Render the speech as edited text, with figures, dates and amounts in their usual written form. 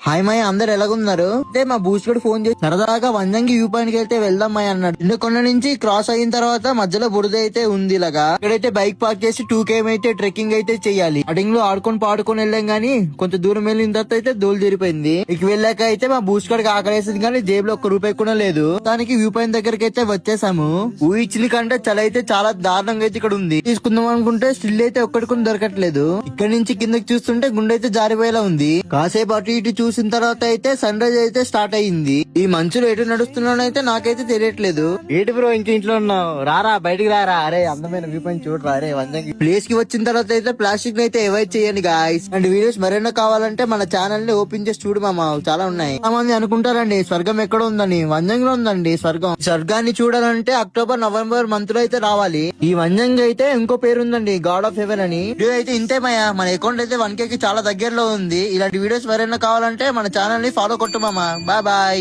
Hi మాయ, అందరు ఎలాగున్నారు? అంటే మా బూస్ట్ కూడా ఫోన్ చేసి సరదాగా వంజంగి వ్యూ పాయింట్ కి అయితే వెళ్దాం మాయ అన్నాడు. కొండ నుంచి క్రాస్ అయిన తర్వాత మధ్యలో బురద అయితే ఉంది. ఇలాగా ఇక్కడైతే బైక్ పార్క్ చేసి 2 km అయితే ట్రెక్కింగ్ అయితే చెయ్యాలి. అడింగ్ లో ఆడుకొని పాడుకొని వెళ్ళాం గానీ కొంత దూరం వెళ్ళిన తర్వాత అయితే దోలు జరిపోయింది. ఇక వెళ్ళాక అయితే మా బూస్ట్ కూడా ఆకలేసింది కానీ జేబులో ₹1 కూడా లేదు. దానికి వ్యూ పాయింట్ దగ్గరికి అయితే వచ్చేసాము. ఊహించిన కంటే చలి అయితే చాలా దారుణంగా అయితే ఇక్కడ ఉంది. తీసుకుందాం అనుకుంటే స్టిల్ అయితే ఒక్కడి కూడా దొరకట్లేదు. ఇక్కడ నుంచి కిందకి చూస్తుంటే గుండె అయితే జారిపోయేలా ఉంది. కాసేపు అటు ఇటు చూసిన తర్వాత అయితే సన్ రైజ్ అయితే స్టార్ట్ అయ్యింది. ఈ మంచులో ఎటు నడుస్తున్నానైతే నాకైతే తెలియట్లేదు. ఏంటి బ్రో ఇంక ఇంట్లో ఉన్నావు? రారా బయటికి రారా. అరే అందమైన వ్యూ పాయింట్ చూడరా. అరే వంజంగి ప్లేస్ కి వచ్చిన తర్వాత అయితే ప్లాస్టిక్ అయితే అవాయిడ్ చేయండి గాయ్స్. అండ్ వీడియోస్ మరెన్నో కావాలంటే మన ఛానల్ ని ఓపెన్ చేసి చూడు మామ, చాలా ఉన్నాయి. చాలా మంది అనుకుంటారండి స్వర్గం ఎక్కడ ఉందని. వంజంగిలో ఉందండి స్వర్గం. స్వర్గాన్ని చూడాలంటే అక్టోబర్ నవంబర్ మంత్ లో అయితే రావాలి. ఈ వంజంగి అయితే ఇంకో పేరు ఉందండి, గాడ్ ఆఫ్ హెవెన్ అని. వీడియో అయితే ఇంతే మాయా. మన అకౌంట్ అయితే 1K కి చాలా దగ్గరలో ఉంది. ఇలాంటి వీడియోస్ మరెన్నో కావాలంటే మన ఛానల్ ని ఫాలో కొట్టు మామ. Bye bye.